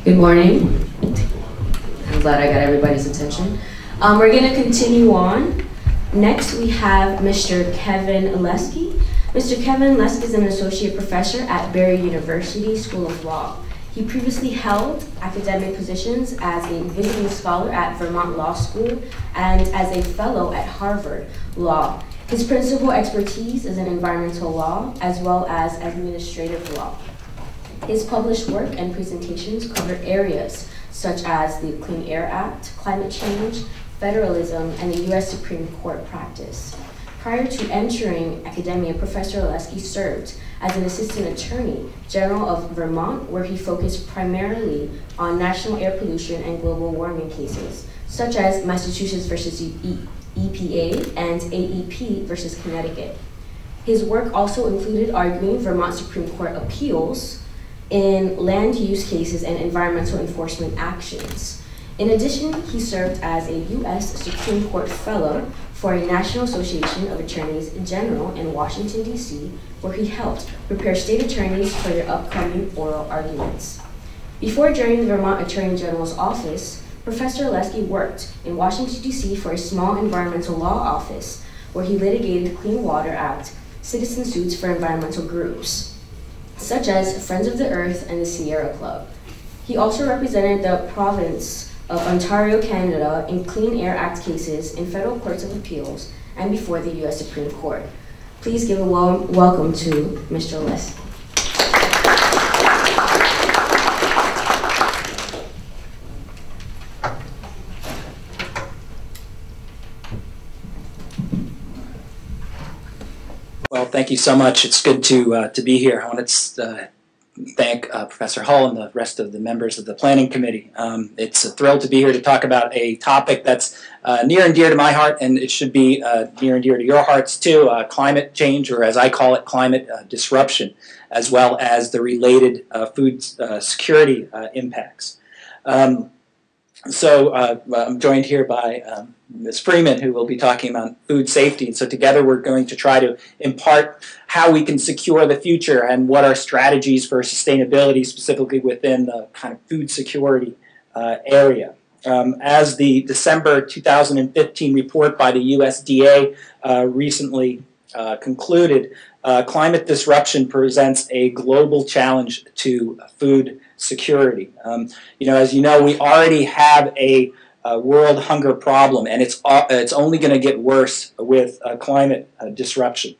Good morning. I'm glad I got everybody's attention. We're going to continue on. Next, we have Mr. Kevin Leske. Mr. Kevin Leske is an associate professor at Barry University School of Law. He previously held academic positions as a visiting scholar at Vermont Law School and as a fellow at Harvard Law. His principal expertise is in environmental law as well as administrative law. His published work and presentations cover areas such as the Clean Air Act, climate change, federalism, and the U.S. Supreme Court practice. Prior to entering academia, Professor Leske served as an assistant attorney general of Vermont, where he focused primarily on national air pollution and global warming cases, such as Massachusetts versus EPA and AEP versus Connecticut. His work also included arguing Vermont Supreme Court appeals in land use cases and environmental enforcement actions. In addition, he served as a U.S. Supreme Court Fellow for a National Association of Attorneys General in Washington, D.C., where he helped prepare state attorneys for their upcoming oral arguments. Before joining the Vermont Attorney General's office, Professor Leske worked in Washington, D.C. for a small environmental law office, where he litigated Clean Water Act citizen suits for environmental groups, such as Friends of the Earth and the Sierra Club. He also represented the province of Ontario, Canada in Clean Air Act cases in federal courts of appeals and before the U.S. Supreme Court. Please give a warm welcome to Mr. Leske. Well, thank you so much. It's good to be here. I want to thank Professor Hull and the rest of the members of the Planning Committee. It's a thrill to be here to talk about a topic that's near and dear to my heart, and it should be near and dear to your hearts too, climate change, or as I call it, climate disruption, as well as the related food security impacts. So I'm joined here by Ms. Freeman, who will be talking about food safety. And so together we're going to try to impart how we can secure the future and what are strategies for sustainability, specifically within the kind of food security area. As the December 2015 report by the USDA recently concluded, climate disruption presents a global challenge to food security. As you know, we already have a world hunger problem, and it's only going to get worse with climate disruption,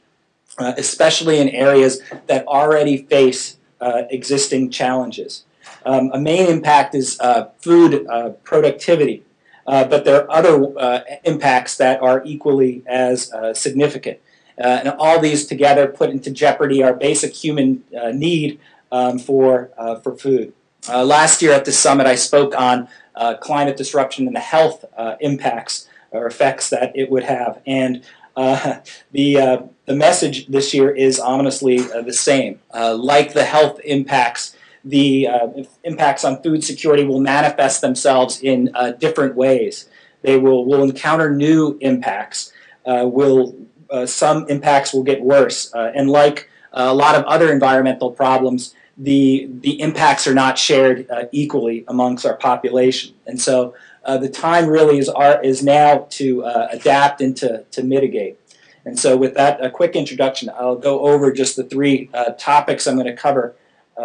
especially in areas that already face existing challenges. A main impact is food productivity, but there are other impacts that are equally as significant. And all these together put into jeopardy our basic human need for food. Last year at the summit, I spoke on climate disruption and the health impacts or effects that it would have, and the message this year is ominously the same. Like the health impacts, the impacts on food security will manifest themselves in different ways. They will encounter new impacts. Some impacts will get worse, and like a lot of other environmental problems, the impacts are not shared equally amongst our population. And so the time really is now to adapt and to mitigate. And so with that quick introduction, I'll go over just the three topics I'm going to cover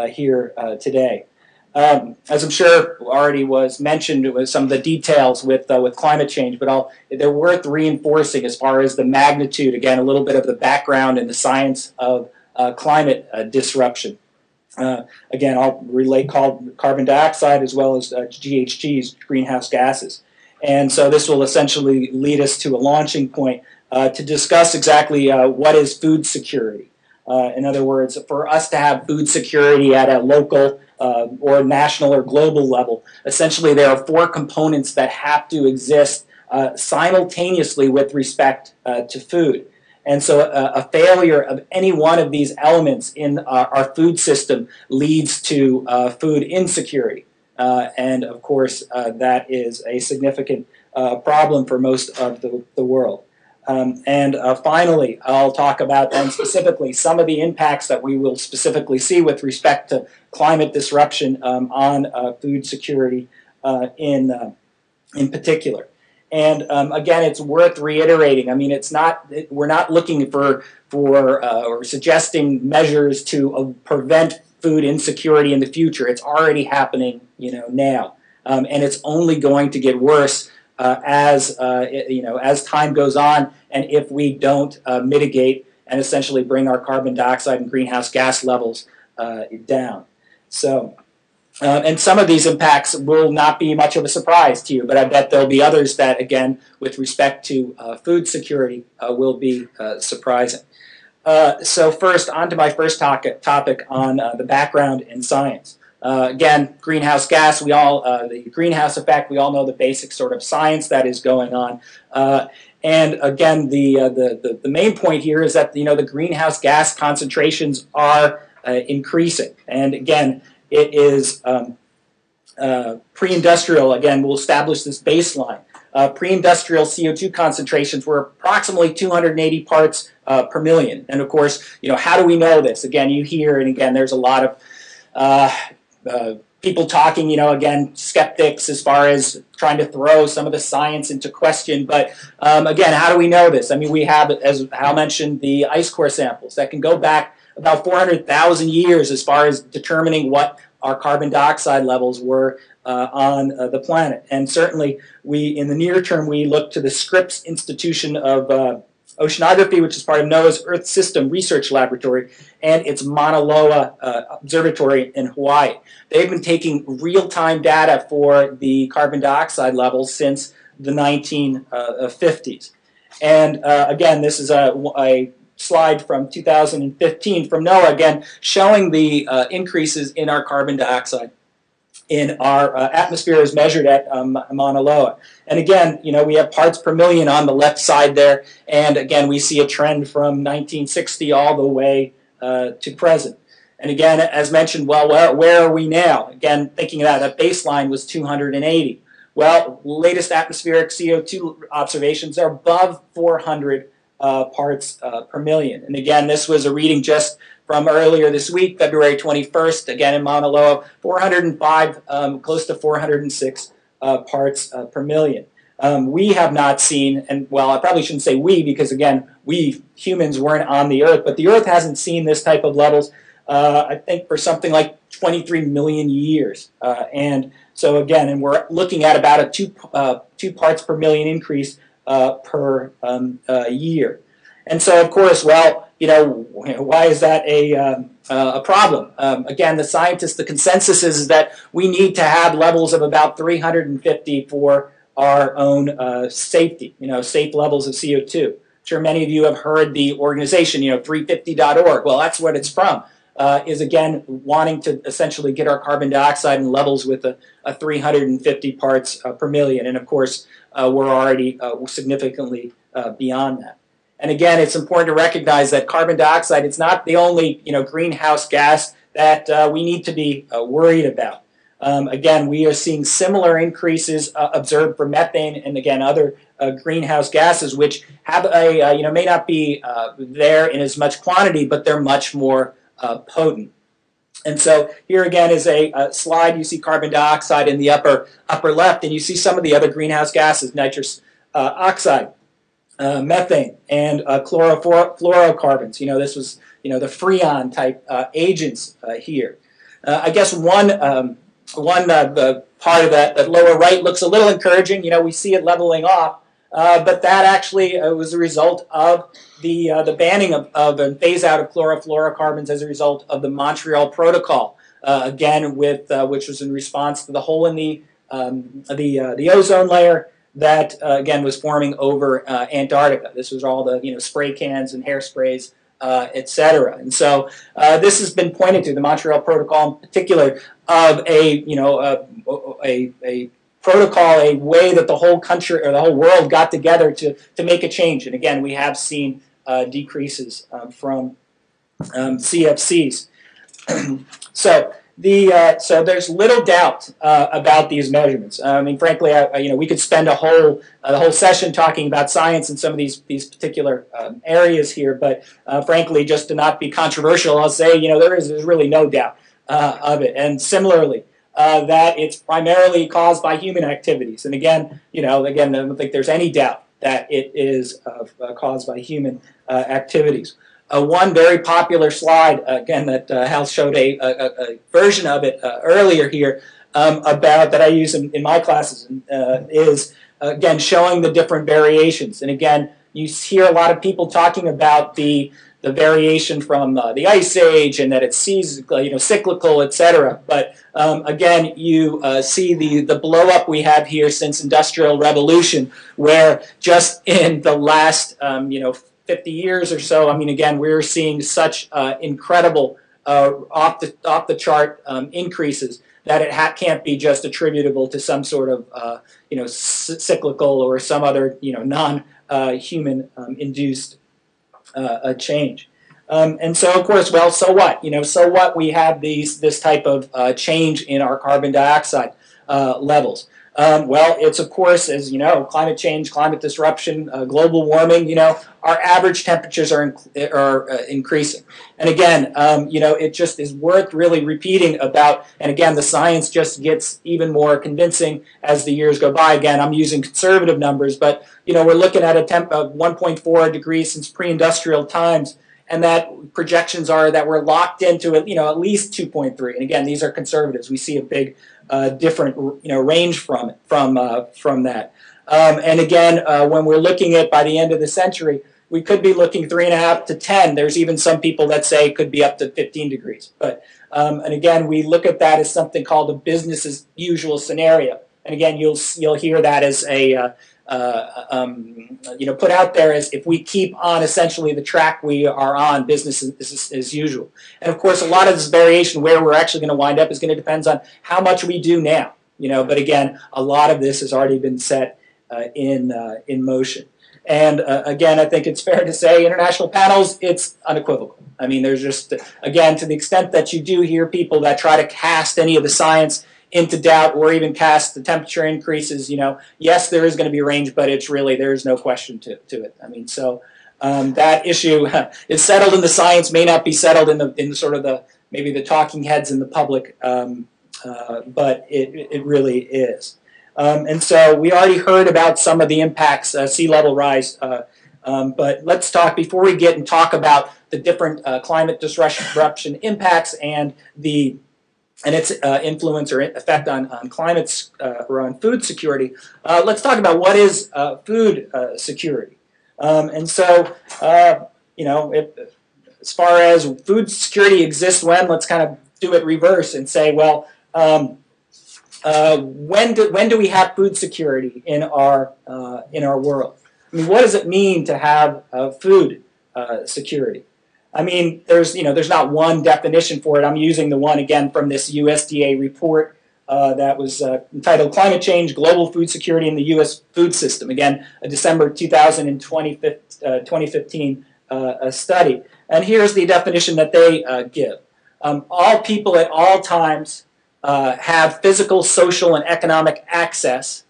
here today. As I'm sure already was mentioned with some of the details with climate change, but they're worth reinforcing as far as the magnitude, again, a little bit of the background and the science of climate disruption. Again, I'll relate carbon dioxide as well as GHGs, greenhouse gases. And so this will essentially lead us to a launching point to discuss exactly what is food security. In other words, for us to have food security at a local or national or global level, essentially there are four components that have to exist simultaneously with respect to food. And so a failure of any one of these elements in our food system leads to food insecurity. And of course, that is a significant problem for most of the world. Finally, I'll talk about then specifically some of the impacts that we will specifically see with respect to climate disruption on food security in particular. And again, it's worth reiterating. I mean, we're not looking for or suggesting measures to prevent food insecurity in the future. It's already happening, now, and it's only going to get worse as time goes on, and if we don't mitigate and essentially bring our carbon dioxide and greenhouse gas levels down. So. And some of these impacts will not be much of a surprise to you, but I bet there'll be others that, again, with respect to food security, will be surprising. So first, on to my first topic on the background in science. Again, greenhouse gas, the greenhouse effect, we all know the basic sort of science that is going on. And again, the main point here is that, the greenhouse gas concentrations are increasing. And again, it is pre-industrial. Again, we'll establish this baseline. Pre-industrial CO2 concentrations were approximately 280 parts per million. And of course, how do we know this? Again, you hear, and again, there's a lot of people talking, again, skeptics as far as trying to throw some of the science into question. But again, how do we know this? I mean, we have, as Hal mentioned, the ice core samples that can go back about 400,000 years as far as determining what our carbon dioxide levels were on the planet. And certainly, in the near term, we look to the Scripps Institution of Oceanography, which is part of NOAA's Earth System Research Laboratory, and its Mauna Loa Observatory in Hawaii. They've been taking real-time data for the carbon dioxide levels since the 1950s. And again, this is a slide from 2015 from NOAA, again, showing the increases in our carbon dioxide in our atmosphere as measured at Mauna Loa. And again, we have parts per million on the left side there, and again, we see a trend from 1960 all the way to present. And again, as mentioned, well, where are we now? Again, thinking that baseline was 280. Well, latest atmospheric CO2 observations are above 400 parts per million. And again, this was a reading just from earlier this week, February 21st, again in Mauna Loa, 405, close to 406 parts per million. We have not seen, and well, I probably shouldn't say we, because again, we humans weren't on the Earth, but the Earth hasn't seen this type of levels, I think, for something like 23 million years. And so again, and we're looking at about a 2 parts per million increase per year. And so, of course, well, why is that a problem? Again, the consensus is that we need to have levels of about 350 for our own safety, safe levels of CO2. I'm sure many of you have heard the organization, 350.org. Well, that's what it's from, is again wanting to essentially get our carbon dioxide in levels with a 350 parts per million. And of course, we're already significantly beyond that. And again, it's important to recognize that carbon dioxide is not the only greenhouse gas that we need to be worried about. Again, we are seeing similar increases observed for methane and again other greenhouse gases, which have may not be there in as much quantity, but they're much more potent. And so here again is a slide. You see carbon dioxide in the upper left, and you see some of the other greenhouse gases: nitrous oxide, methane, and chlorofluorocarbons. This was the Freon type agents here. I guess one the part of that lower right looks a little encouraging. We see it leveling off, but that actually was a result of the banning of and phase out of chlorofluorocarbons as a result of the Montreal Protocol. Again, which was in response to the hole in the ozone layer that again was forming over Antarctica. This was all the spray cans and hairsprays, etc. And so this has been pointed to, the Montreal Protocol in particular, of a protocol, a way that the whole country or the whole world got together to make a change. And again, we have seen decreases from CFCs. So So there's little doubt about these measurements. I mean, frankly, we could spend a whole session talking about science in some of these particular areas here. But frankly, just to not be controversial, I'll say there's really no doubt of it. And similarly, that it's primarily caused by human activities. And again, I don't think there's any doubt that it is caused by human activities. One very popular slide, again, that Hal showed a version of it earlier here about that I use in my classes is, again, showing the different variations. And again, you hear a lot of people talking about the variation from the Ice Age and that it's cyclical, etc. But again, you see the blow up we have here since Industrial Revolution, where just in the last 50 years or so, I mean, again, we're seeing such incredible off the chart increases that it can't be just attributable to some sort of cyclical or some other non-human induced change. And so, of course, well, so what? So what? We have this type of change in our carbon dioxide levels. Well, it's, of course, as you know, climate change, climate disruption, global warming, our average temperatures are increasing. And again, it just is worth really repeating about, and again, the science just gets even more convincing as the years go by. Again, I'm using conservative numbers, but, we're looking at a temp of 1.4 degrees since pre-industrial times, and that projections are that we're locked into at least 2.3. And again, these are conservatives. We see a big different range from that. And again, when we're looking at by the end of the century, we could be looking 3.5 to 10. There's even some people that say it could be up to 15 degrees. But and again, we look at that as something called a business as usual scenario. And again, you'll hear that as a put out there as if we keep on essentially the track we are on, business as usual. And of course, a lot of this variation where we're actually going to wind up is going to depend on how much we do now. But again, a lot of this has already been set in motion. And again, I think it's fair to say international panels, it's unequivocal. I mean, there's just, again, to the extent that you do hear people that try to cast any of the science into doubt or even cast the temperature increases, yes, there is going to be a range, but it's really, there is no question to it. I mean, so that issue is settled in the science, may not be settled in the sort of maybe the talking heads in the public, but it really is. And so we already heard about some of the impacts, sea level rise, but let's talk, before we get and talk about the different climate disruption impacts and its influence or effect on climates or on food security, let's talk about what is food security. And so, as far as food security exists when, let's kind of do it reverse and say, well, when do we have food security in our world? I mean, what does it mean to have food security? I mean, there's not one definition for it. I'm using the one again from this USDA report that was entitled "Climate Change: Global Food Security in the U.S. Food System." Again, a December 2015 study. And here's the definition that they give: all people at all times have physical, social, and economic access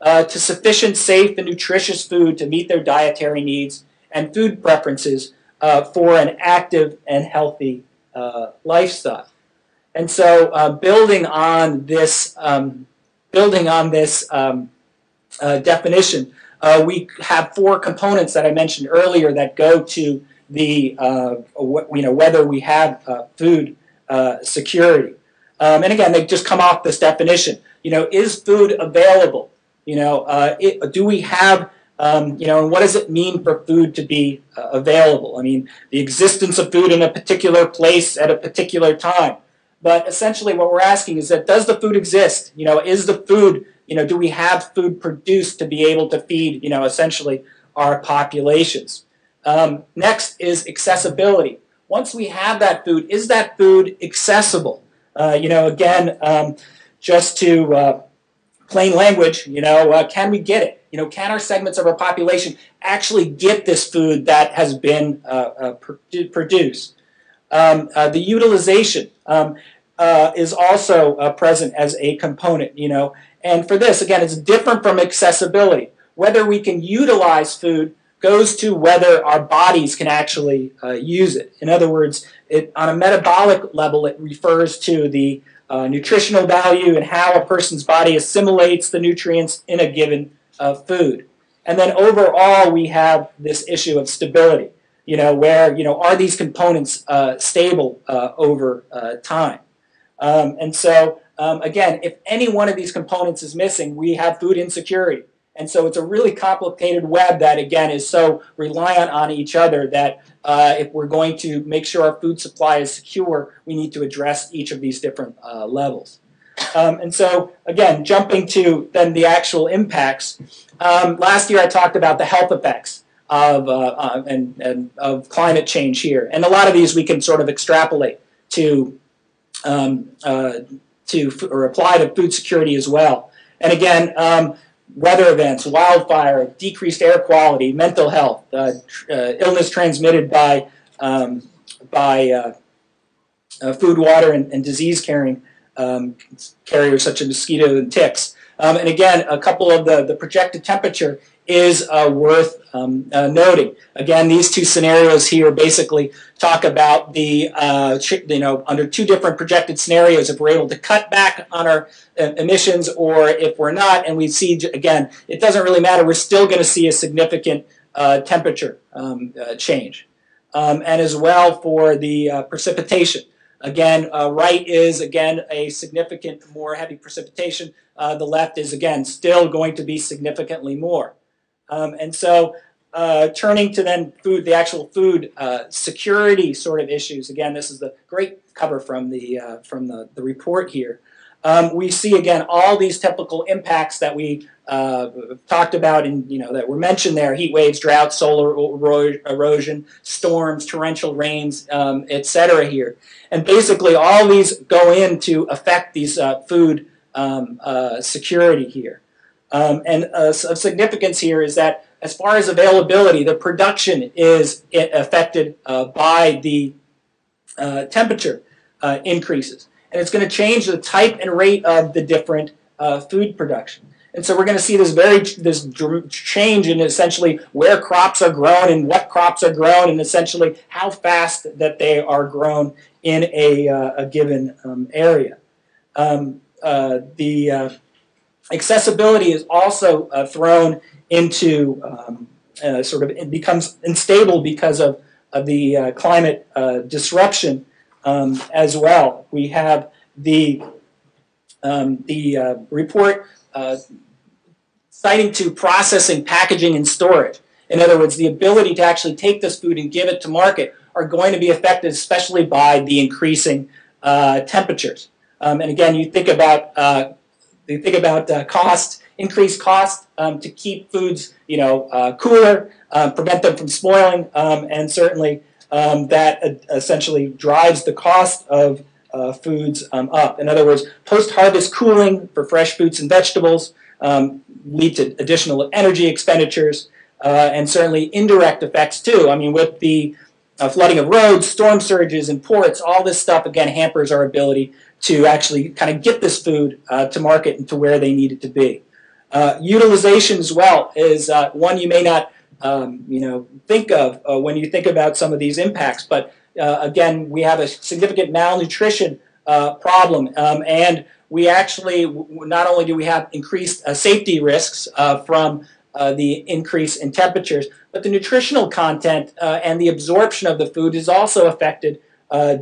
to sufficient, safe, and nutritious food to meet their dietary needs and food preferences for an active and healthy lifestyle. And so, building on this definition, we have four components that I mentioned earlier that go to the whether we have food security. And again, they just come off this definition. Is food available? Do we have, and what does it mean for food to be available? I mean, the existence of food in a particular place at a particular time. But essentially what we're asking is that, does the food exist? Is the food, do we have food produced to be able to feed, essentially our populations? Next is accessibility. Once we have that food, is that food accessible? Just to plain language, can we get it? Can our segments of our population actually get this food that has been produced? The utilization. is also present as a component, you know. And for this, again, it's different from accessibility. Whether we can utilize food goes to whether our bodies can actually use it. In other words, on a metabolic level, it refers to the nutritional value and how a person's body assimilates the nutrients in a given food. And then overall, we have this issue of stability, you know, where, you know, are these components stable over time? And so, again, if any one of these components is missing, we have food insecurity. And so it's a really complicated web that, again, is so reliant on each other that if we're going to make sure our food supply is secure, we need to address each of these different levels. And so, again, jumping to then the actual impacts. Last year I talked about the health effects of, of climate change here. And a lot of these we can sort of extrapolate to or apply to food security as well. And again, weather events, wildfire, decreased air quality, mental health, illness transmitted by food, water, and disease-carrying carriers such as mosquitoes and ticks. And again, a couple of the projected temperature is worth noting. Again, these two scenarios here basically talk about the, you know, under two different projected scenarios, if we're able to cut back on our emissions or if we're not, and we see, again, it doesn't really matter, we're still going to see a significant temperature change. And as well for the precipitation. Again, right is, again, a significant more heavy precipitation. The left is, again, still going to be significantly more. And so turning to then food, the actual food security sort of issues. Again, this is the great cover from the report here. We see, again, all these typical impacts that we talked about and, you know, that were mentioned there: heat waves, droughts, solar erosion, storms, torrential rains, etc. here. And basically all these go in to affect these food security here. And of significance here is that as far as availability, the production is affected by the temperature increases. And it's going to change the type and rate of the different food production. And so we're going to see this change in essentially where crops are grown and what crops are grown and essentially how fast that they are grown in a given area. The accessibility is also thrown into sort of, it becomes unstable because of the climate disruption as well. We have the report citing to processing, packaging, and storage. In other words, the ability to actually take this food and give it to market are going to be affected, especially by the increasing temperatures. And again, you think about cost, increased cost to keep foods, you know, cooler, prevent them from spoiling, and certainly that essentially drives the cost of foods up. In other words, post-harvest cooling for fresh fruits and vegetables lead to additional energy expenditures, and certainly indirect effects too. I mean, with the flooding of roads, storm surges, and ports, all this stuff again hampers our ability to actually kind of get this food to market and to where they need it to be. Utilization as well is one you may not you know, think of when you think about some of these impacts, but again, we have a significant malnutrition problem, and we actually, not only do we have increased safety risks from the increase in temperatures, but the nutritional content and the absorption of the food is also affected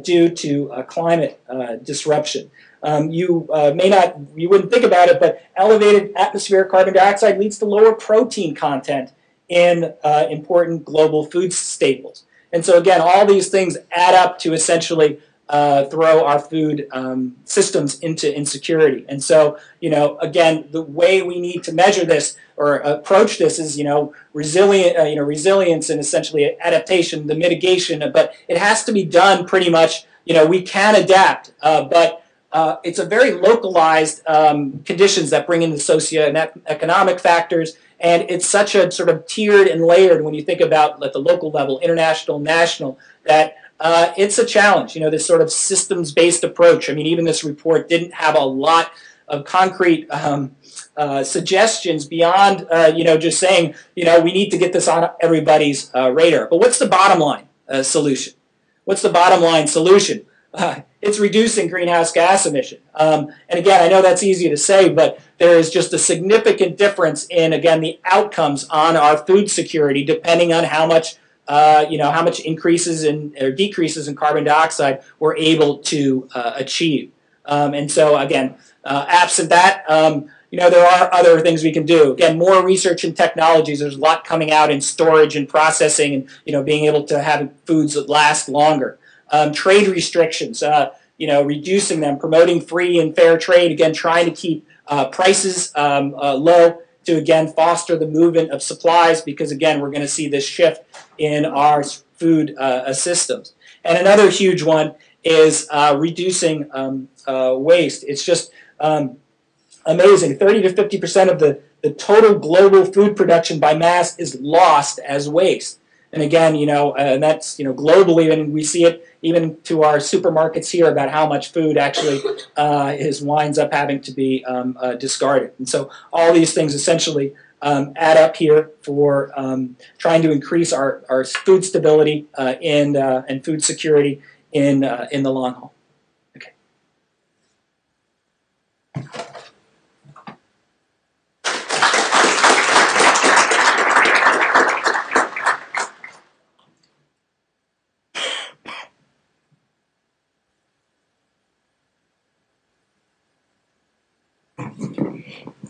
due to climate disruption. You wouldn't think about it, but elevated atmospheric carbon dioxide leads to lower protein content in important global food staples. And so again, all these things add up to essentially throw our food systems into insecurity. And so, you know, again, the way we need to measure this or approach this is, you know, resilience and essentially adaptation, the mitigation. But it has to be done pretty much. You know, we can adapt, but it's a very localized conditions that bring in the socioeconomic factors. And it's such a sort of tiered and layered when you think about at the local level, international, national, that it's a challenge, this sort of systems-based approach. I mean, even this report didn't have a lot of concrete suggestions beyond, just saying, we need to get this on everybody's radar. But what's the bottom line solution? What's the bottom line solution? It's reducing greenhouse gas emission. And again, I know that's easy to say, but there is just a significant difference in, again, the outcomes on our food security depending on how much, how much increases or decreases in carbon dioxide we're able to achieve. And so, again, absent that, there are other things we can do. Again, more research and technologies. There's a lot coming out in storage and processing and, being able to have foods that last longer. Trade restrictions, reducing them, promoting free and fair trade, again, trying to keep prices low to, again, foster the movement of supplies because, again, we're going to see this shift in our food systems. And another huge one is reducing waste. It's just amazing. 30 to 50% of the total global food production by mass is lost as waste. And again, and that's, globally, and we see it even to our supermarkets here about how much food actually winds up having to be discarded. And so all these things essentially add up here for trying to increase our food stability and food security in the long haul. Okay.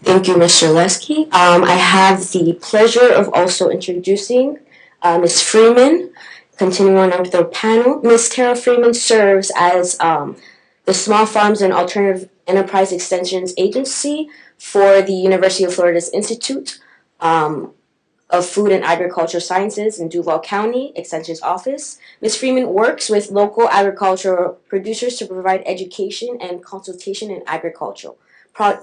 Thank you, Mr. Leske. I have the pleasure of also introducing Ms. Freeman. Continuing on with our panel, Ms. Terra Freeman serves as the Small Farms and Alternative Enterprise Extensions Agency for the University of Florida's Institute of Food and Agricultural Sciences in Duval County Extension's office. Ms. Freeman works with local agricultural producers to provide education and consultation in agricultural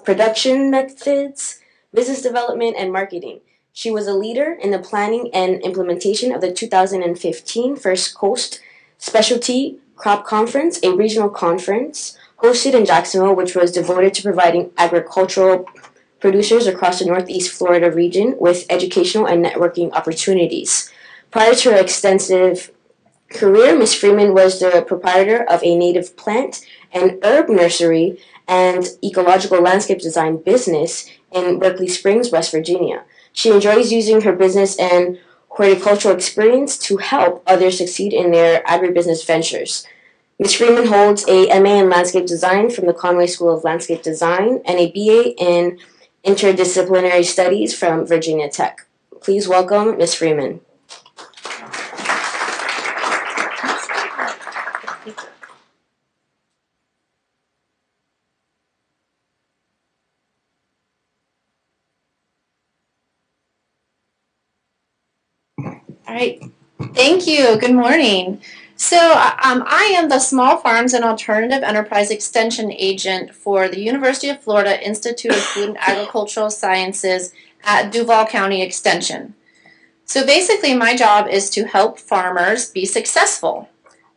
production methods, business development, and marketing. She was a leader in the planning and implementation of the 2015 First Coast Specialty Crop Conference, a regional conference hosted in Jacksonville, which was devoted to providing agricultural producers across the Northeast Florida region with educational and networking opportunities. Prior to her extensive career, Ms. Freeman was the proprietor of a native plant and herb nursery and ecological landscape design business in Berkeley Springs, West Virginia. She enjoys using her business and horticultural experience to help others succeed in their agribusiness ventures. Ms. Freeman holds a M.A. in Landscape Design from the Conway School of Landscape Design and a B.A. in Interdisciplinary Studies from Virginia Tech. Please welcome Ms. Freeman. All right, thank you. Good morning. So I am the Small Farms and Alternative Enterprise Extension Agent for the University of Florida Institute of Food and Agricultural Sciences at Duval County Extension. So basically my job is to help farmers be successful,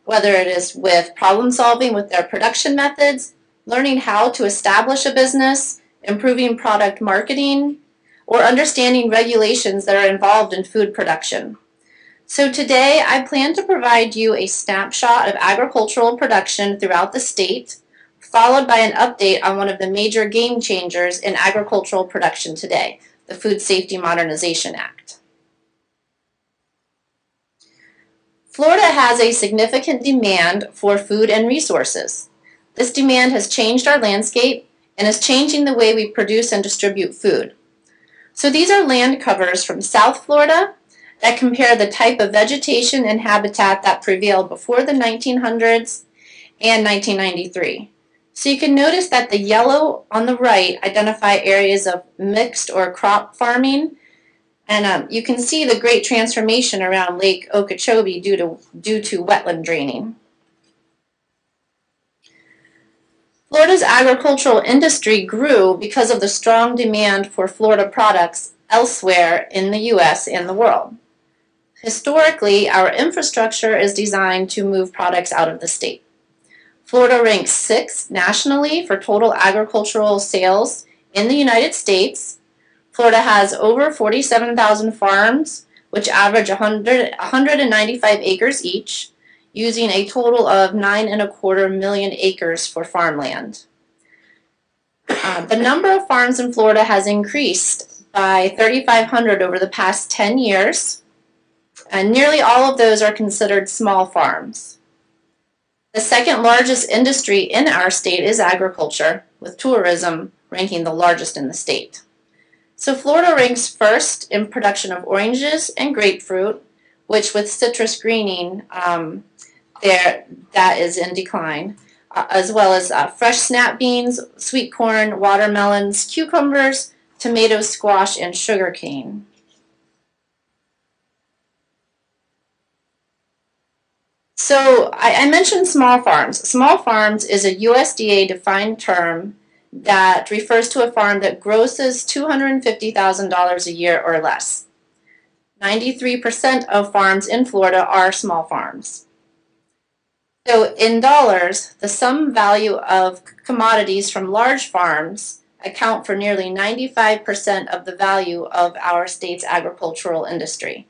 whether it is with problem solving with their production methods, learning how to establish a business, improving product marketing, or understanding regulations that are involved in food production. So today I plan to provide you a snapshot of agricultural production throughout the state, followed by an update on one of the major game changers in agricultural production today, the Food Safety Modernization Act. Florida has a significant demand for food and resources. This demand has changed our landscape and is changing the way we produce and distribute food. So these are land covers from South Florida that compare the type of vegetation and habitat that prevailed before the 1900s and 1993. So you can notice that the yellow on the right identify areas of mixed or crop farming, and you can see the great transformation around Lake Okeechobee due to wetland draining. Florida's agricultural industry grew because of the strong demand for Florida products elsewhere in the U.S. and the world. Historically, our infrastructure is designed to move products out of the state. Florida ranks 6th nationally for total agricultural sales in the United States. Florida has over 47,000 farms, which average 195 acres each, using a total of 9.25 million acres for farmland. The number of farms in Florida has increased by 3,500 over the past 10 years, and nearly all of those are considered small farms. The second largest industry in our state is agriculture, with tourism ranking the largest in the state. So Florida ranks first in production of oranges and grapefruit, which with citrus greening, that is in decline, as well as fresh snap beans, sweet corn, watermelons, cucumbers, tomatoes, squash, and sugarcane. So I mentioned small farms. Small farms is a USDA defined term that refers to a farm that grosses $250,000 a year or less. 93% of farms in Florida are small farms. So in dollars, the sum value of commodities from large farms account for nearly 95% of the value of our state's agricultural industry.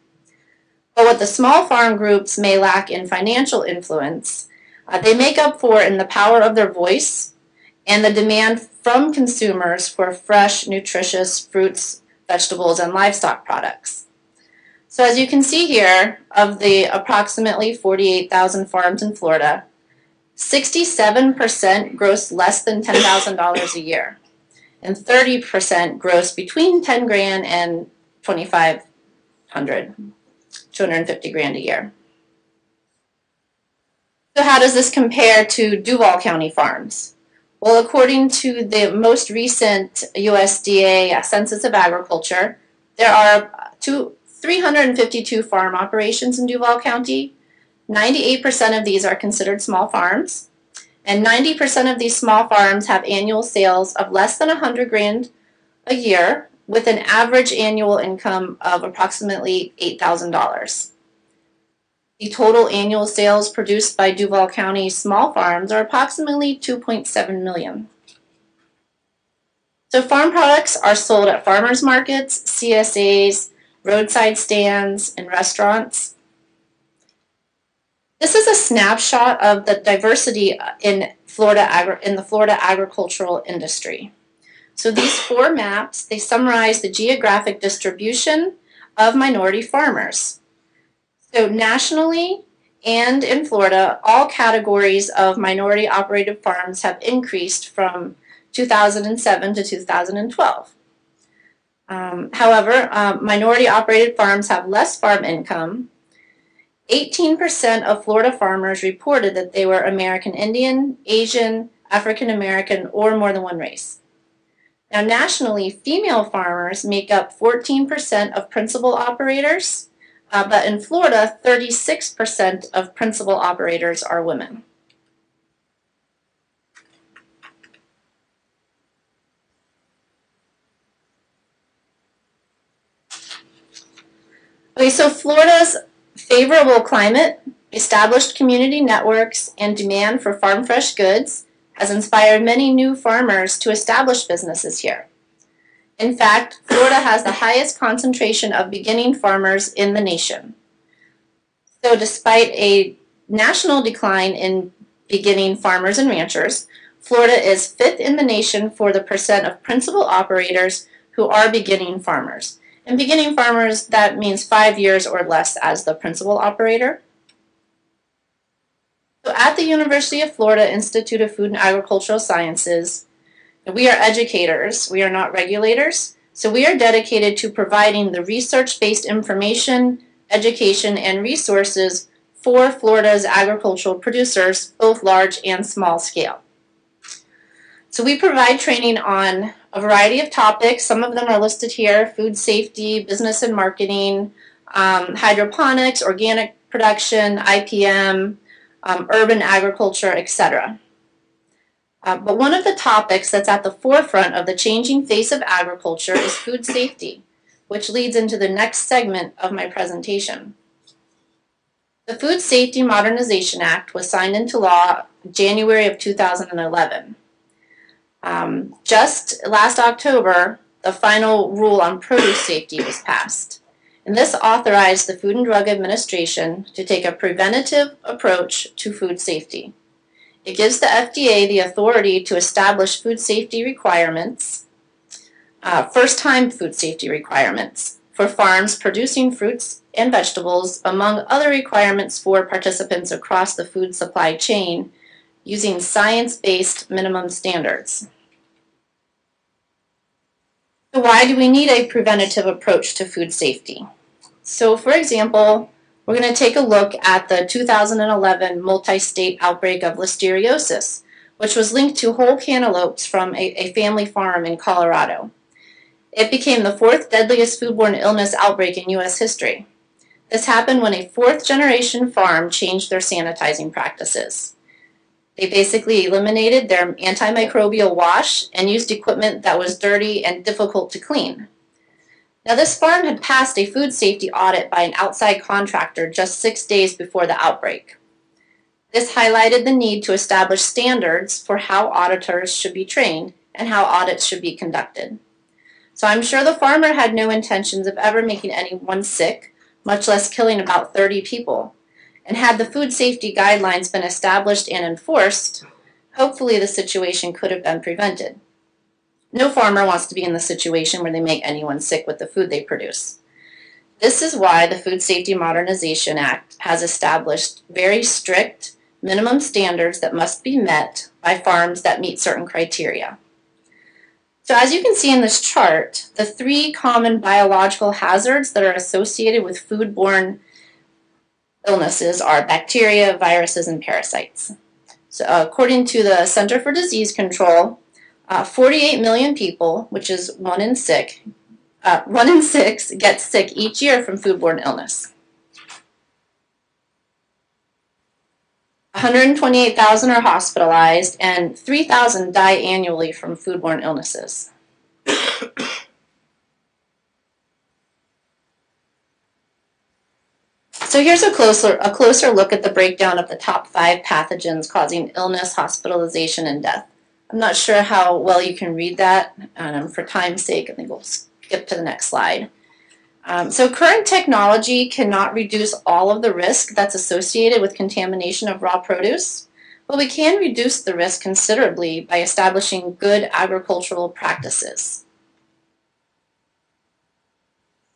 But what the small farm groups may lack in financial influence, they make up for in the power of their voice and the demand from consumers for fresh, nutritious fruits, vegetables, and livestock products. So as you can see here, of the approximately 48,000 farms in Florida, 67% gross less than $10,000 a year, and 30% gross between $10,000 and $2,500. 250 grand a year. So how does this compare to Duval County farms? Well, according to the most recent USDA Census of Agriculture, there are 352 farm operations in Duval County. 98% of these are considered small farms, and 90% of these small farms have annual sales of less than 100 grand a year, with an average annual income of approximately $8,000. The total annual sales produced by Duval County small farms are approximately $2.7 million. So farm products are sold at farmers markets, CSAs, roadside stands, and restaurants. This is a snapshot of the diversity in the Florida agricultural industry. So these 4 maps, they summarize the geographic distribution of minority farmers. So nationally and in Florida, all categories of minority operated farms have increased from 2007 to 2012. However, minority operated farms have less farm income. 18% of Florida farmers reported that they were American Indian, Asian, African American, or more than one race. Now, nationally, female farmers make up 14% of principal operators, but in Florida, 36% of principal operators are women. Okay, so Florida's favorable climate, established community networks, and demand for farm fresh goods has inspired many new farmers to establish businesses here. In fact, Florida has the highest concentration of beginning farmers in the nation. So despite a national decline in beginning farmers and ranchers, Florida is 5th in the nation for the percent of principal operators who are beginning farmers. And beginning farmers, that means 5 years or less as the principal operator. So at the University of Florida Institute of Food and Agricultural Sciences, we are educators, we are not regulators, so we are dedicated to providing the research-based information, education, and resources for Florida's agricultural producers, both large and small scale. So we provide training on a variety of topics. Some of them are listed here: food safety, business and marketing, hydroponics, organic production, IPM, urban agriculture, etc. But one of the topics that's at the forefront of the changing face of agriculture is food safety, which leads into the next segment of my presentation. The Food Safety Modernization Act was signed into law January of 2011. Just last October, the final rule on produce safety was passed. And this authorized the Food and Drug Administration to take a preventative approach to food safety. It gives the FDA the authority to establish food safety requirements, first-time food safety requirements for farms producing fruits and vegetables, among other requirements for participants across the food supply chain using science-based minimum standards. So why do we need a preventative approach to food safety? So for example, we're going to take a look at the 2011 multi-state outbreak of Listeriosis, which was linked to whole cantaloupes from a family farm in Colorado. It became the 4th deadliest foodborne illness outbreak in U.S. history. This happened when a 4th-generation farm changed their sanitizing practices. They basically eliminated their antimicrobial wash and used equipment that was dirty and difficult to clean. Now, this farm had passed a food safety audit by an outside contractor just 6 days before the outbreak. This highlighted the need to establish standards for how auditors should be trained and how audits should be conducted. So I'm sure the farmer had no intentions of ever making anyone sick, much less killing about 30 people. And had the food safety guidelines been established and enforced, hopefully the situation could have been prevented. No farmer wants to be in the situation where they make anyone sick with the food they produce. This is why the Food Safety Modernization Act has established very strict minimum standards that must be met by farms that meet certain criteria. So as you can see in this chart, the 3 common biological hazards that are associated with foodborne illnesses are bacteria, viruses, and parasites. So according to the Center for Disease Control, 48 million people, which is 1 in 6, get sick each year from foodborne illness. 128,000 are hospitalized, and 3,000 die annually from foodborne illnesses. So here's a closer look at the breakdown of the top 5 pathogens causing illness, hospitalization, and death. I'm not sure how well you can read that, and for time's sake, I think we'll skip to the next slide. So current technology cannot reduce all of the risk that's associated with contamination of raw produce, but we can reduce the risk considerably by establishing good agricultural practices.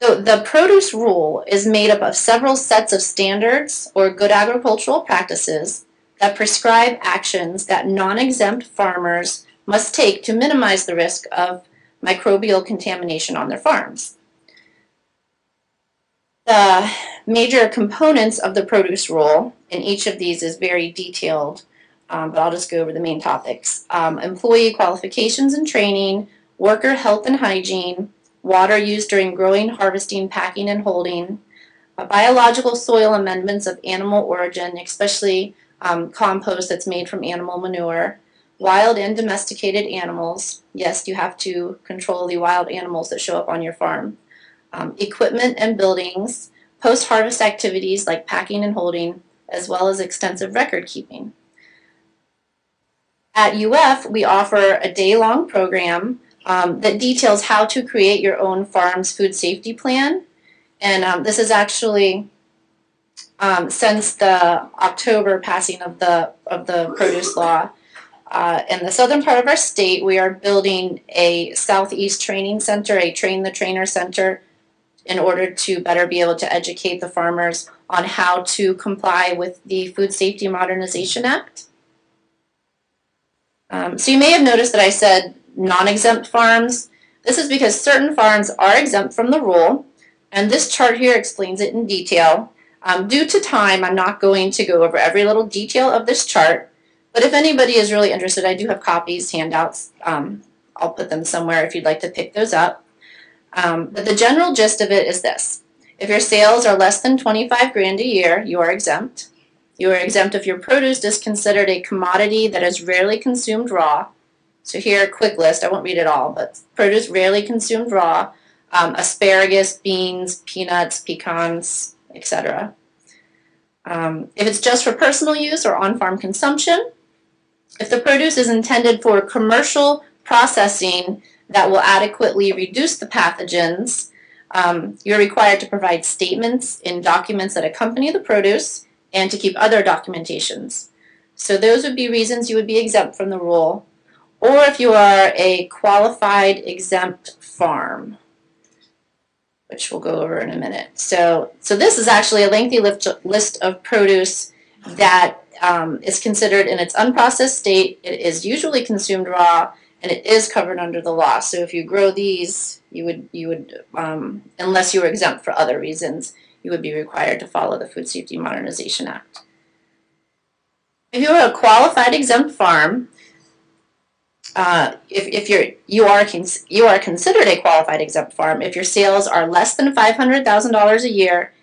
So the produce rule is made up of several sets of standards or good agricultural practices that prescribe actions that non-exempt farmers must take to minimize the risk of microbial contamination on their farms. The major components of the produce rule, and each of these is very detailed, but I'll just go over the main topics. Employee qualifications and training, worker health and hygiene, water used during growing, harvesting, packing, and holding, biological soil amendments of animal origin, especially compost that's made from animal manure, wild and domesticated animals. Yes, you have to control the wild animals that show up on your farm. Equipment and buildings, post-harvest activities like packing and holding, as well as extensive record keeping. At UF, we offer a day-long program that details how to create your own farm's food safety plan. And this is actually since the October passing of the produce law. In the southern part of our state, we are building a Southeast Training Center, a Train the Trainer Center, in order to better be able to educate the farmers on how to comply with the Food Safety Modernization Act. So you may have noticed that I said non-exempt farms. This is because certain farms are exempt from the rule, and this chart here explains it in detail. Due to time, I'm not going to go over every little detail of this chart, but if anybody is really interested, I do have copies, handouts. I'll put them somewhere if you'd like to pick those up. But the general gist of it is this. If your sales are less than 25 grand a year, you are exempt. You are exempt if your produce is considered a commodity that is rarely consumed raw. So here, a quick list. I won't read it all, but produce rarely consumed raw, asparagus, beans, peanuts, pecans, etc. If it's just for personal use or on-farm consumption, if the produce is intended for commercial processing that will adequately reduce the pathogens, you're required to provide statements in documents that accompany the produce and to keep other documentations. So those would be reasons you would be exempt from the rule. Or if you are a qualified exempt farm, which we'll go over in a minute. So this is actually a lengthy list of produce that is considered in its unprocessed state. It is usually consumed raw, and it is covered under the law. So if you grow these, you would unless you were exempt for other reasons, you would be required to follow the Food Safety Modernization Act. If you are a qualified exempt farm, if you are considered a qualified exempt farm if your sales are less than $500,000 a year,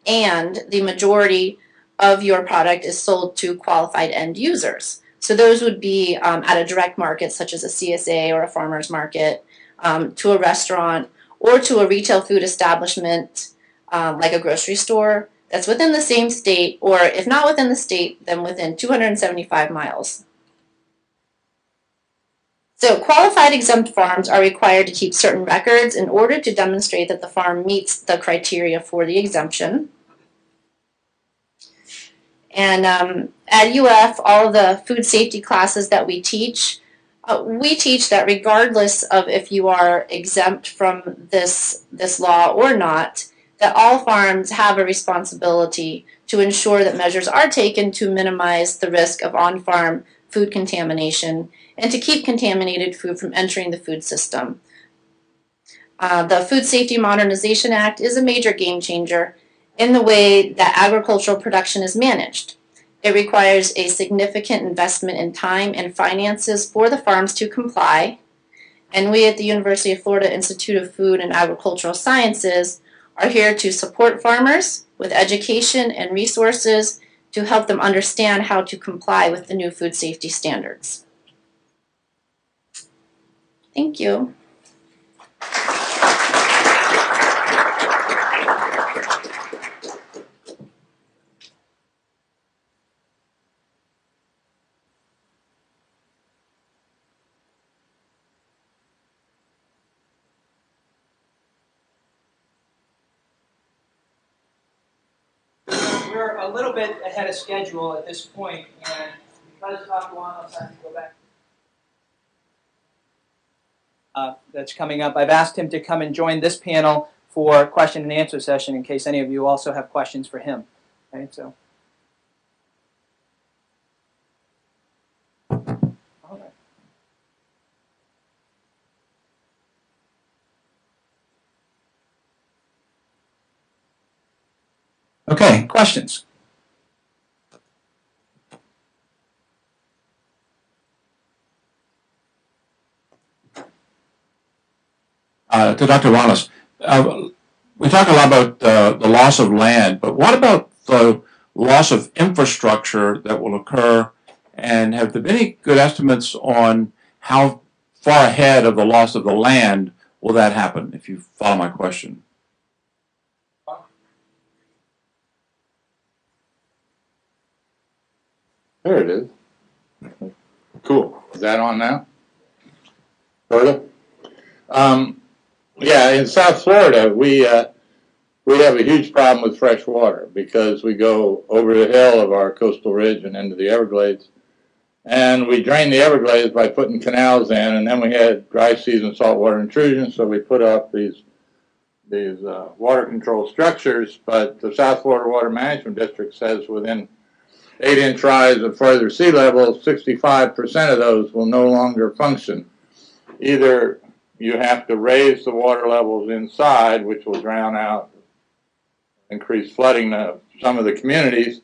and the majority of your product is sold to qualified end users. So those would be at a direct market, such as a CSA or a farmer's market, to a restaurant, or to a retail food establishment like a grocery store that's within the same state, or if not within the state, then within 275 miles. So qualified exempt farms are required to keep certain records in order to demonstrate that the farm meets the criteria for the exemption. And at UF, all of the food safety classes that we teach that regardless of if you are exempt from this law or not, that all farms have a responsibility to ensure that measures are taken to minimize the risk of on-farm food contamination and to keep contaminated food from entering the food system. The Food Safety Modernization Act is a major game changer in the way that agricultural production is managed. It requires a significant investment in time and finances for the farms to comply, and we at the University of Florida Institute of Food and Agricultural Sciences are here to support farmers with education and resources to help them understand how to comply with the new food safety standards. Thank you. We're a little bit ahead of schedule at this point, and because Dr. Wallace has to go back. That's coming up. I've asked him to come and join this panel for question and answer session in case any of you also have questions for him. Okay, so. All right. Okay, questions? To Dr. Wallace, we talk a lot about the loss of land, but what about the loss of infrastructure that will occur, and have there been any good estimates on how far ahead of the loss of the land will that happen, if you follow my question? There it is. Cool. Is that on now? Florida? Yeah, in South Florida, we have a huge problem with fresh water because we go over the hill of our coastal ridge and into the Everglades, and we drain the Everglades by putting canals in, and then we had dry season saltwater intrusion, so we put up these water control structures, but the South Florida Water Management District says within 8-inch rise of further sea level, 65% of those will no longer function. Either you have to raise the water levels inside, which will drown out, increase flooding to some of the communities,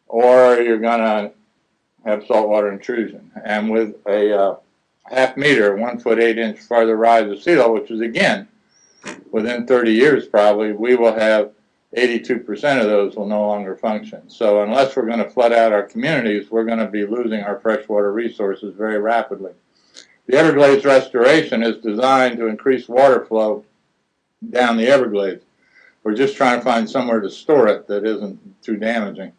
or you're going to have saltwater intrusion. And with a half meter, 1 foot 8-inch farther rise of sea level, which is again, within 30 years probably, we will have 82% of those will no longer function. So unless we're going to flood out our communities, we're going to be losing our freshwater resources very rapidly. The Everglades Restoration is designed to increase water flow down the Everglades. We're just trying to find somewhere to store it that isn't too damaging.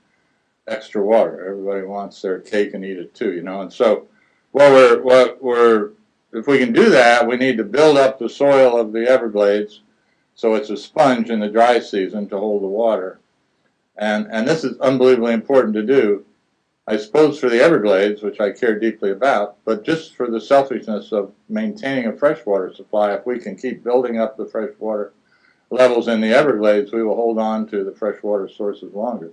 extra water. Everybody wants their cake and eat it too, you know. And so, if we can do that, we need to build up the soil of the Everglades so it's a sponge in the dry season to hold the water. And this is unbelievably important to do, I suppose, for the Everglades, which I care deeply about, but just for the selfishness of maintaining a freshwater supply. If we can keep building up the freshwater levels in the Everglades, we will hold on to the freshwater sources longer.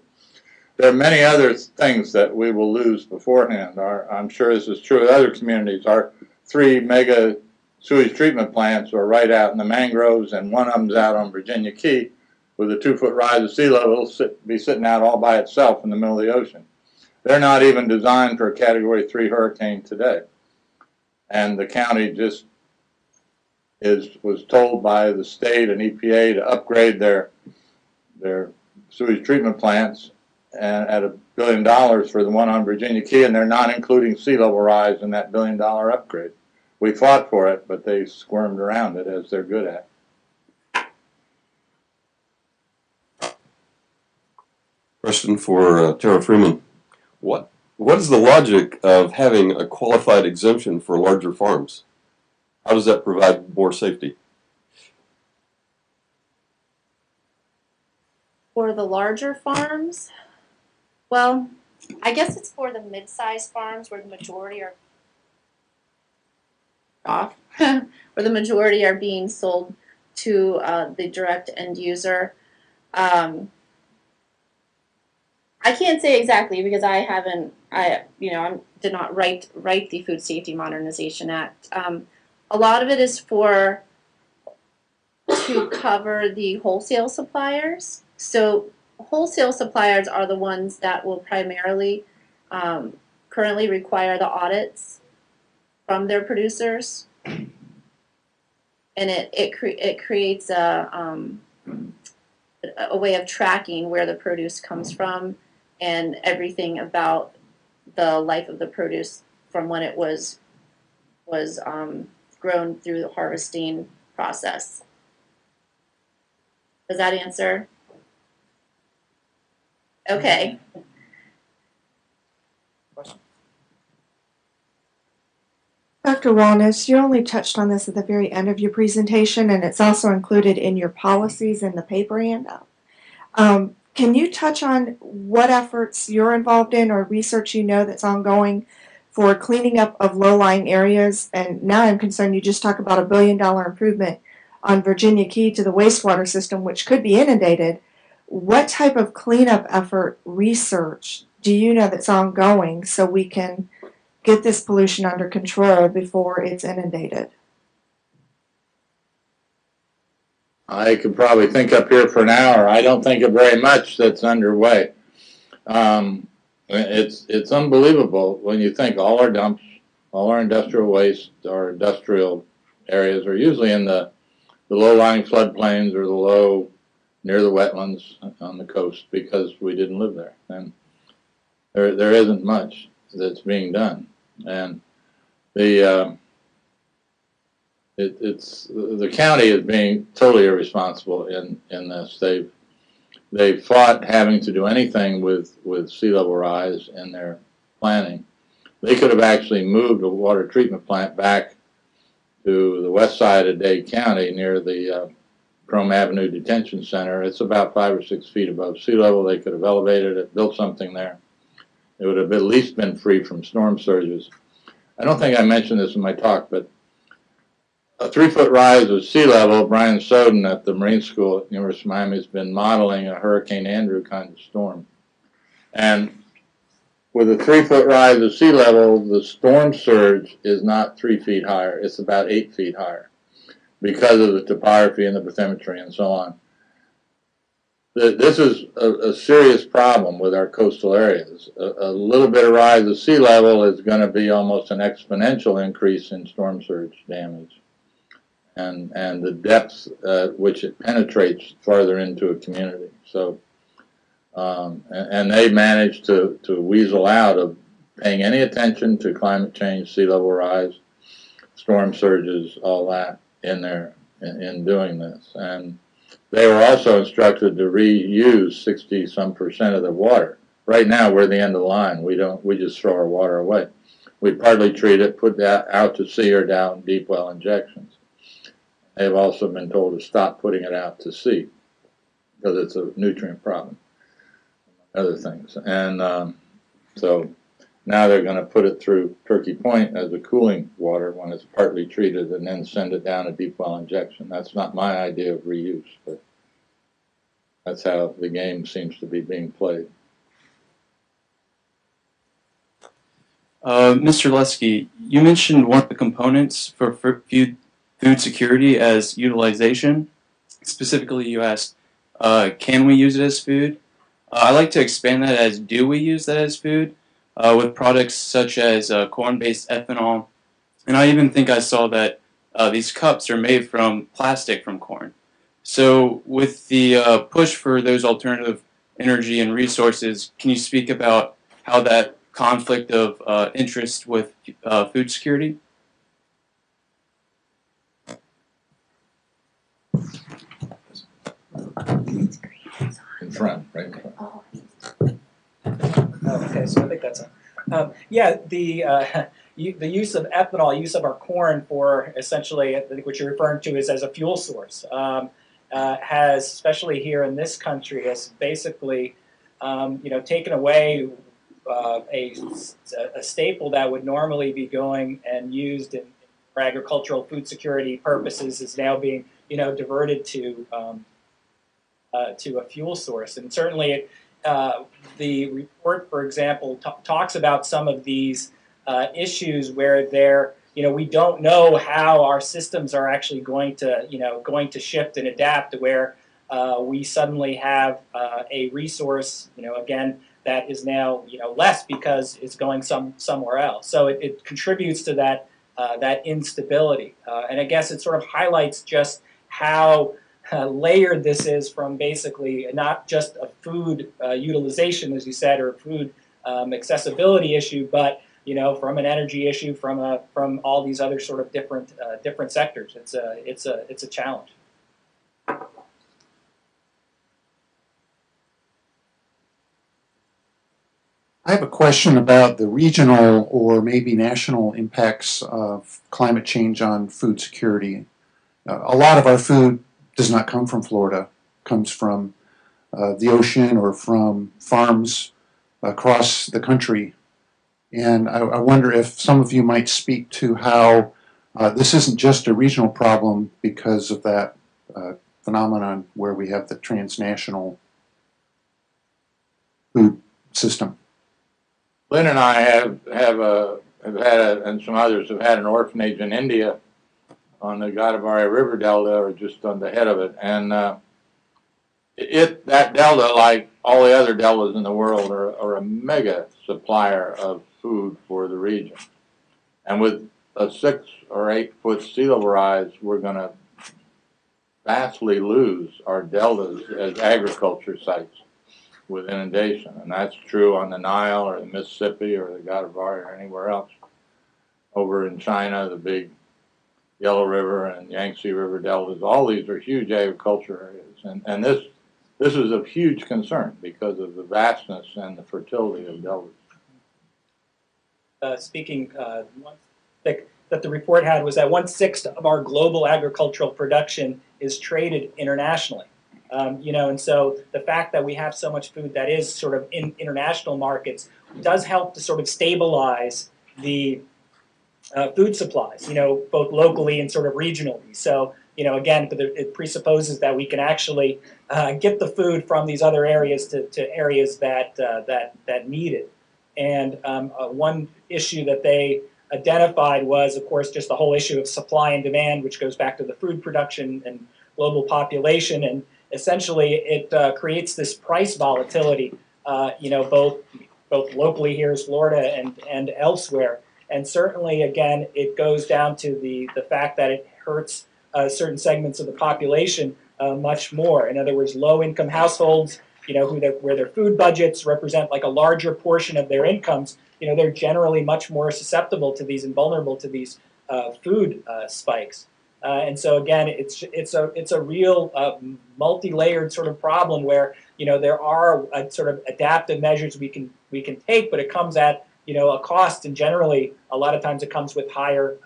There are many other things that we will lose beforehand. I'm sure this is true of other communities. Our 3 mega sewage treatment plants are right out in the mangroves, and one of them's out on Virginia Key with a 2-foot rise of sea level. It'll be sitting out all by itself in the middle of the ocean. They're not even designed for a Category 3 hurricane today. And the county just was told by the state and EPA to upgrade their sewage treatment plants at $1 billion for the one on Virginia Key, and they're not including sea level rise in that $1 billion upgrade. We fought for it, but they squirmed around it, as they're good at. Question for Terra Freeman. What is the logic of having a qualified exemption for larger farms? How does that provide more safety? For the larger farms, well, I guess it's for the mid-sized farms where the majority are off, where the majority are being sold to the direct end user. I can't say exactly because I did not write the Food Safety Modernization Act. A lot of it is to cover the wholesale suppliers. So wholesale suppliers are the ones that will primarily currently require the audits from their producers, and it creates a way of tracking where the produce comes from and everything about the life of the produce from when it was grown through the harvesting process. Does that answer? Okay. Dr. Walnes, you only touched on this at the very end of your presentation, and it's also included in your policies in the paper handout. Can you touch on what efforts you're involved in or research you know that's ongoing for cleaning up of low-lying areas? And now I'm concerned you just talked about $1 billion improvement on Virginia Key to the wastewater system, which could be inundated. What type of cleanup effort research do you know that's ongoing so we can get this pollution under control before it's inundated? I could probably think up here for an hour. I don't think of very much that's underway. It's unbelievable when you think all our dumps, all our industrial waste, our industrial areas are usually in the low-lying floodplains or near the wetlands on the coast because we didn't live there. And there isn't much that's being done. And the county is being totally irresponsible in this. They've fought having to do anything with sea level rise in their planning. They could have actually moved a water treatment plant back to the west side of Dade County near the Chrome Avenue Detention Center. It's about 5 or 6 feet above sea level. They could have elevated it, built something there. It would have at least been free from storm surges. I don't think I mentioned this in my talk, but a 3-foot rise of sea level, Brian Soden at the Marine School at the University of Miami has been modeling a Hurricane Andrew kind of storm. And with a 3-foot rise of sea level, the storm surge is not 3 feet higher, it's about 8 feet higher because of the topography and the bathymetry and so on. This is a serious problem with our coastal areas. A little bit of rise of sea level is going to be almost an exponential increase in storm surge damage. And the depth at which it penetrates farther into a community. So, and they managed to weasel out of paying any attention to climate change, sea level rise, storm surges, all that in doing this. And they were also instructed to reuse 60-some% of the water right now we're the end of the line. We just throw our water away. We partly treat it, put that out to sea or down deep well injections. They've also been told to stop putting it out to sea because it's a nutrient problem, other things. And so now they're going to put it through Turkey Point as a cooling water when it's partly treated and then send it down a deep well injection. That's not my idea of reuse, but that's how the game seems to be being played. Mr. Leske, you mentioned one of the components for food security as utilization. Specifically, you asked, can we use it as food? I like to expand that as, do we use that as food? With products such as corn-based ethanol. And I even think I saw that these cups are made from plastic from corn. So with the push for those alternative energy and resources, can you speak about how that conflict of interest with food security? In front, right in front. Okay, so I think that's yeah, the use of ethanol, use of our corn for essentially, I think what you're referring to is as a fuel source, has, especially here in this country, has basically, taken away a staple that would normally be going and used for agricultural food security purposes is now being, diverted to a fuel source. And certainly the report, for example, talks about some of these issues where we don't know how our systems are actually going to shift and adapt to where we suddenly have a resource, again, that is now less because it's going somewhere else. So it contributes to that instability, and I guess it sort of highlights just how layered this is from basically not just a food utilization, as you said, or a food accessibility issue, but from an energy issue, from all these other sort of different sectors. It's a challenge. I have a question about the regional or maybe national impacts of climate change on food security. A lot of our food does not come from Florida. It comes from the ocean or from farms across the country. And I wonder if some of you might speak to how this isn't just a regional problem because of that phenomenon where we have the transnational food system. Lynn and I have had, and some others have had an orphanage in India on the Godavari River Delta, or just on the head of it, and that delta, like all the other deltas in the world, are a mega supplier of food for the region. And with a 6 or 8 foot sea level rise, we're going to vastly lose our deltas as agriculture sites with inundation, and that's true on the Nile or the Mississippi or the Godavari or anywhere else. Over in China, the big Yellow River and Yangtze River deltas, all these are huge agriculture areas, and this is of huge concern because of the vastness and the fertility of deltas. Speaking, one thing that the report had was that 1/6 of our global agricultural production is traded internationally. And so the fact that we have so much food that is sort of in international markets does help to sort of stabilize the food supplies, both locally and sort of regionally. So, again, it presupposes that we can actually get the food from these other areas to areas that need it. And one issue that they identified was, of course, just the whole issue of supply and demand, which goes back to the food production and global population. And essentially, it creates this price volatility, both locally here as Florida and elsewhere. And certainly, again, it goes down to the fact that it hurts certain segments of the population much more. In other words, low-income households, where their food budgets represent like a larger portion of their incomes, they're generally much more susceptible to these and vulnerable to these food spikes. And so again, it's a real multi-layered sort of problem where there are sort of adaptive measures we can take, but it comes at a cost, and generally a lot of times it comes with higher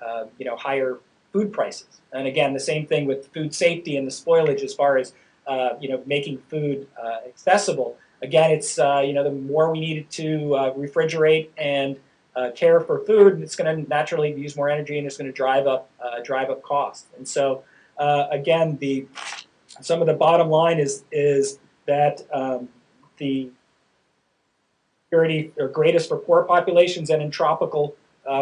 higher food prices. And again, the same thing with food safety and the spoilage as far as making food accessible. Again, it's the more we need to refrigerate and care for food, it's going to naturally use more energy, and it's going to drive up cost. And so again, some of the bottom line is that the security are greatest for poor populations and in tropical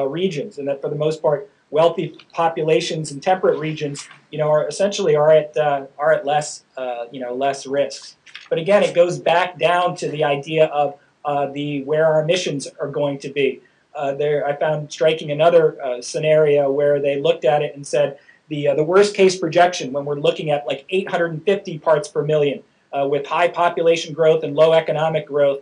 regions, and that for the most part, wealthy populations in temperate regions, are essentially at less less risks. But again, it goes back down to the idea of where our emissions are going to be. I found striking another scenario where they looked at it and said the worst case projection, when we're looking at like 850 parts per million with high population growth and low economic growth,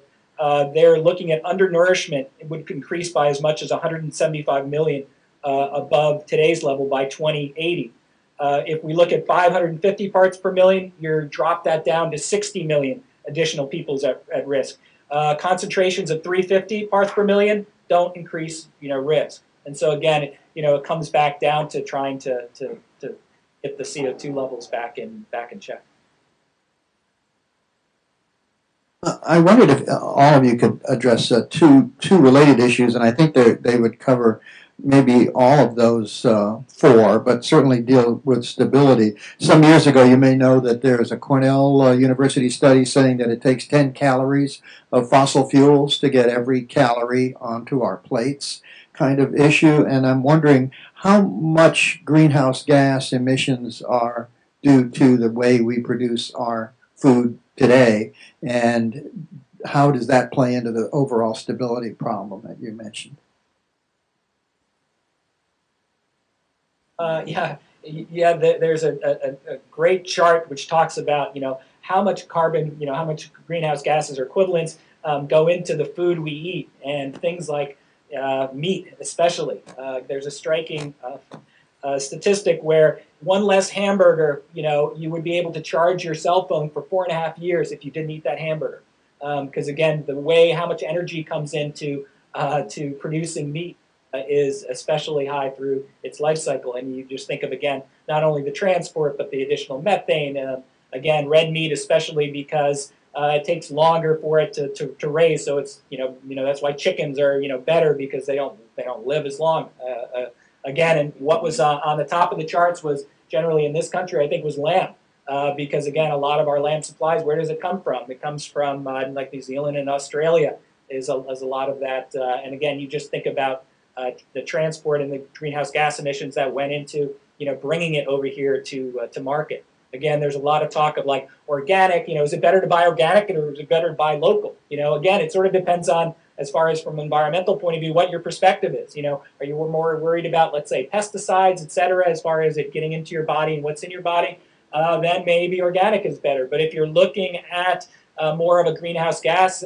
they're looking at undernourishment. It would increase by as much as 175 million above today's level by 2080. If we look at 550 parts per million, you're drop that down to 60 million additional people's at risk. Concentrations of 350 parts per million don't increase, risk. And so again, it comes back down to trying to get the CO2 levels back in check. I wondered if all of you could address two related issues, and I think they would cover maybe all of those four, but certainly deal with stability. Some years ago, you may know that there's a Cornell University study saying that it takes 10 calories of fossil fuels to get every calorie onto our plates, kind of issue. And I'm wondering how much greenhouse gas emissions are due to the way we produce our food today, and how does that play into the overall stability problem that you mentioned? There's a great chart which talks about how much carbon, how much greenhouse gases or equivalents go into the food we eat, and things like meat especially. There's a striking statistic where one less hamburger, you would be able to charge your cell phone for 4.5 years if you didn't eat that hamburger. Because again, how much energy comes into to producing meat is especially high through its life cycle. And you just think of, again, not only the transport, but the additional methane. Again, red meat, especially because it takes longer for it to raise. So it's, that's why chickens are, better, because they don't live as long. Again, and what was on the top of the charts was generally in this country, I think, was lamb. Because again, a lot of our lamb supplies, where does it come from? It comes from like New Zealand and Australia is a lot of that. And again, you just think about the transport and the greenhouse gas emissions that went into bringing it over here to market. Again, there's a lot of talk of like organic. Is it better to buy organic or is it better to buy local? Again, it sort of depends on, as far as from an environmental point of view, what your perspective is. Are you more worried about, let's say, pesticides, et cetera, as far as it getting into your body and what's in your body? Then maybe organic is better. But if you're looking at more of a greenhouse gas,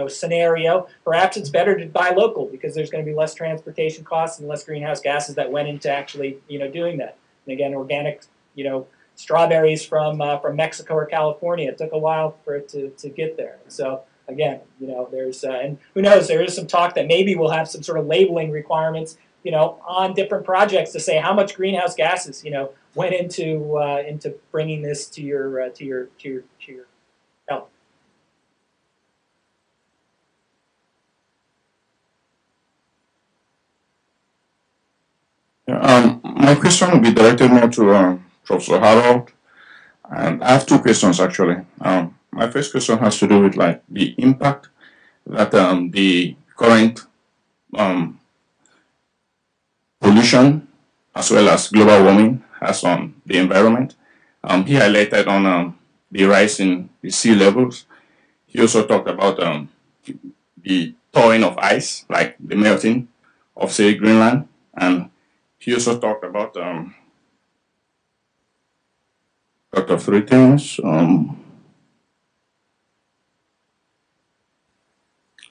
scenario, perhaps it's better to buy local, because there's going to be less transportation costs and less greenhouse gases that went into actually, doing that. And again, organic, strawberries from Mexico or California, it took a while for it to get there. So again, there's and who knows, there is some talk that maybe we'll have some sort of labeling requirements, on different projects to say how much greenhouse gases, went into bringing this to your health. My question will be directed more to Professor Harold. And I have two questions, actually. My first question has to do with like the impact that the current pollution as well as global warming has on the environment. He highlighted on the rise in the sea levels. He also talked about the thawing of ice, like the melting of, say, Greenland. And he also talked about three things.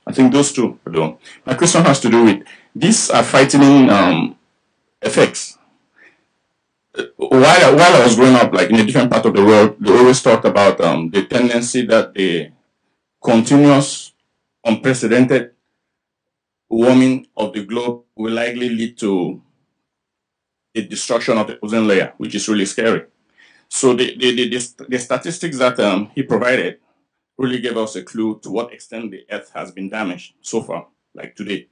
I think those two, though. My question has to do with, these are frightening effects. while I was growing up, like in a different part of the world, they always talked about the tendency that the continuous, unprecedented warming of the globe will likely lead to the destruction of the ozone layer, which is really scary. So the statistics that he provided really gave us a clue to what extent the Earth has been damaged so far, like today.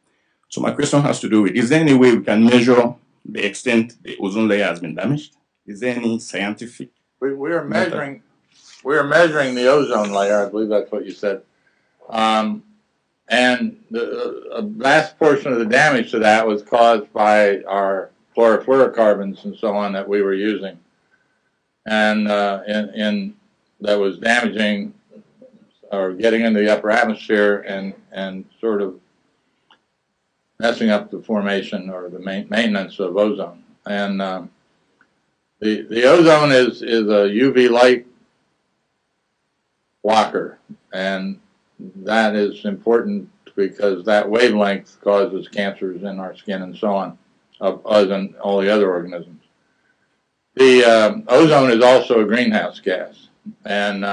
So my question has to do with, is there any way we can measure the extent the ozone layer has been damaged? Is there any scientific? We are measuring the ozone layer. I believe that's what you said. And a vast portion of the damage to that was caused by our chlorofluorocarbons and so on that we were using, and that was damaging or getting into the upper atmosphere and sort of messing up the formation or the maintenance of ozone. And the ozone is a UV light blocker, and that is important because that wavelength causes cancers in our skin and so on, of us and all the other organisms. The ozone is also a greenhouse gas, and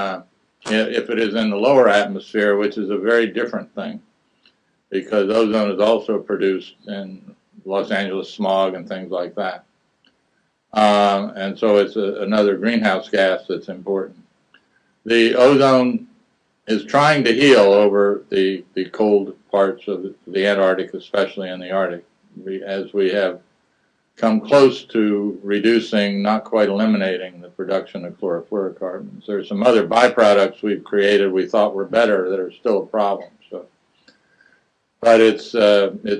if it is in the lower atmosphere, which is a very different thing, because ozone is also produced in Los Angeles smog and things like that. And so it's another greenhouse gas that's important. The ozone is trying to heal over the cold parts of the Antarctic, especially in the Arctic, as we have come close to reducing, not quite eliminating, the production of chlorofluorocarbons. There's some other byproducts we've created we thought were better that are still a problem. So, but it's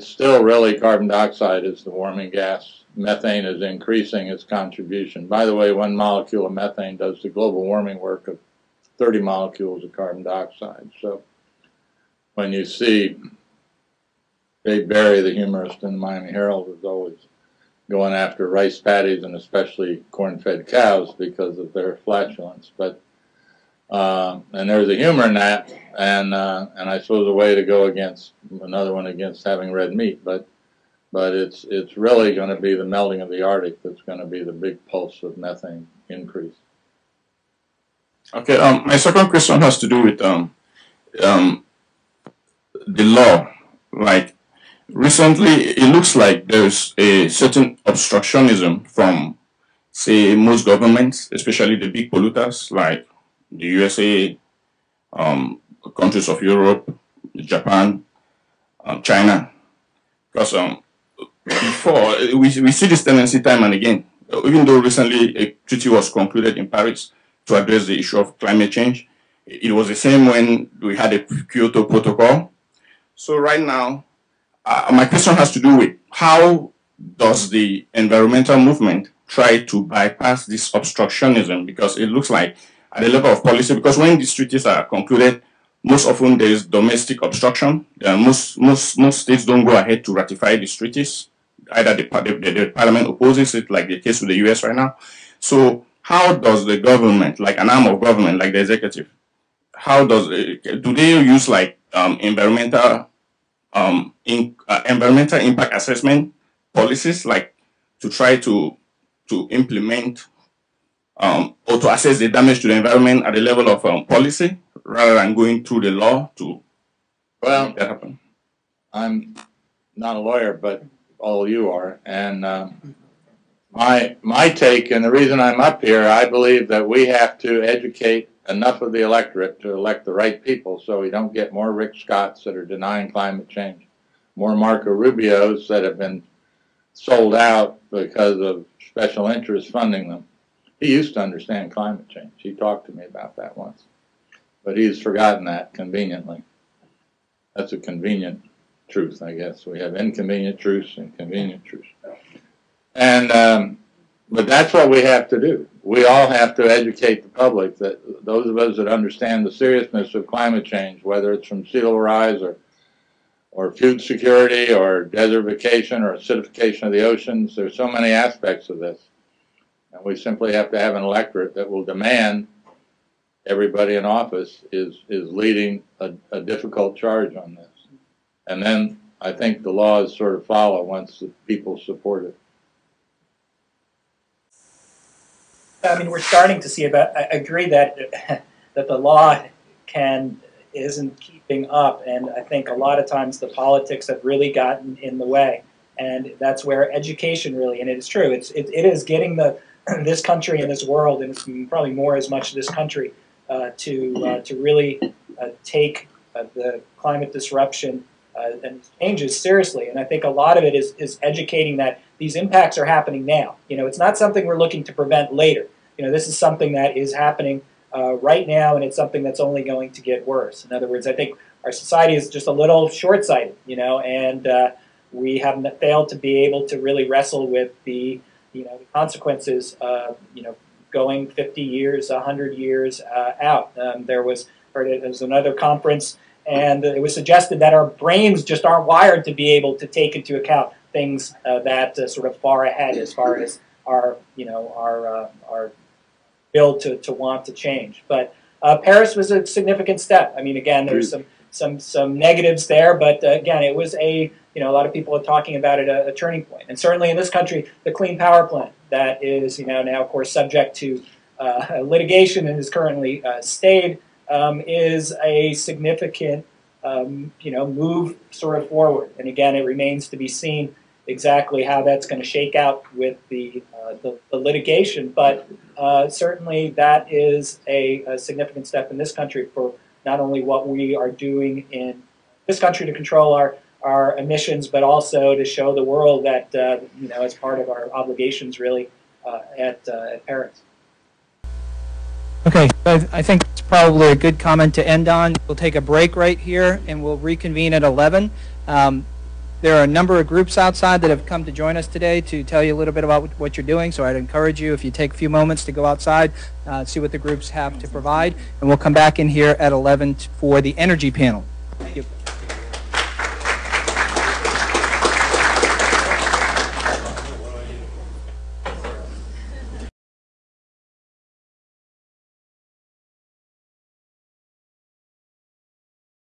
still really carbon dioxide is the warming gas. Methane is increasing its contribution. By the way, 1 molecule of methane does the global warming work of 30 molecules of carbon dioxide. So when you see Dave Barry, the humorist in the Miami Herald, is always going after rice paddies and especially corn-fed cows because of their flatulence. But and there's a humor in that, and I suppose a way to go against another one against having red meat. But it's really going to be the melting of the Arctic that's going to be the big pulse of methane increase. Okay, my second question has to do with the law. Like, recently, it looks like there's a certain obstructionism from, say, most governments, especially the big polluters, like the USA, countries of Europe, Japan, China. Because before, we see this tendency time and again, even though recently a treaty was concluded in Paris to address the issue of climate change. It was the same when we had a Kyoto Protocol. So right now, my question has to do with how does the environmental movement try to bypass this obstructionism? Because it looks like at the level of policy, because when these treaties are concluded, most often there is domestic obstruction. Most states don't go ahead to ratify these treaties. Either the parliament opposes it, like the case with the US right now. So how does the government, like an arm of government, like the executive, how does do they use like environmental impact assessment policies, like to try to implement or to assess the damage to the environment at the level of policy, rather than going through the law to make that happen? I'm not a lawyer, but all you are, and my take, and the reason I'm up here, I believe that we have to educate enough of the electorate to elect the right people so we don't get more Rick Scotts that are denying climate change, more Marco Rubios that have been sold out because of special interests funding them. He used to understand climate change. He talked to me about that once. But he's forgotten that conveniently. That's a convenient truth, I guess. We have inconvenient truths and convenient truths. And but that's what we have to do. We all have to educate the public, that those of us that understand the seriousness of climate change, whether it's from sea level rise or food security or desertification or acidification of the oceans, there's so many aspects of this. And we simply have to have an electorate that will demand everybody in office is leading a difficult charge on this. And then I think the laws sort of follow once the people support it. I mean, we're starting to see about. I agree that that the law isn't keeping up, and I think a lot of times the politics have really gotten in the way, and that's where education really. And it is true. It is getting this country and this world, and it's probably more as much this country to really take the climate disruption and changes seriously. And I think a lot of it is educating that these impacts are happening now. You know, it's not something we're looking to prevent later. You know, this is something that is happening right now, and it's something that's only going to get worse. In other words, I think our society is just a little short-sighted, you know, and we have failed to be able to really wrestle with the consequences of, going 50 years, 100 years out. There was another conference, and it was suggested that our brains just aren't wired to be able to take into account things that sort of far ahead as far as our will to want to change. But Paris was a significant step. I mean, again, there's some negatives there, but again, it was a lot of people are talking about it a turning point. And certainly in this country, the Clean Power Plan that is now of course subject to litigation and is currently stayed is a significant move sort of forward. And again, it remains to be seen exactly how that's going to shake out with the litigation. But certainly that is a significant step in this country for not only what we are doing in this country to control our emissions, but also to show the world that as part of our obligations really at Paris. Okay, I think it's probably a good comment to end on. We'll take a break right here, and we'll reconvene at 11. There are a number of groups outside that have come to join us today to tell you a little bit about what you're doing, so I'd encourage you, if you take a few moments to go outside, see what the groups have to provide, and we'll come back in here at 11 for the energy panel. Thank you.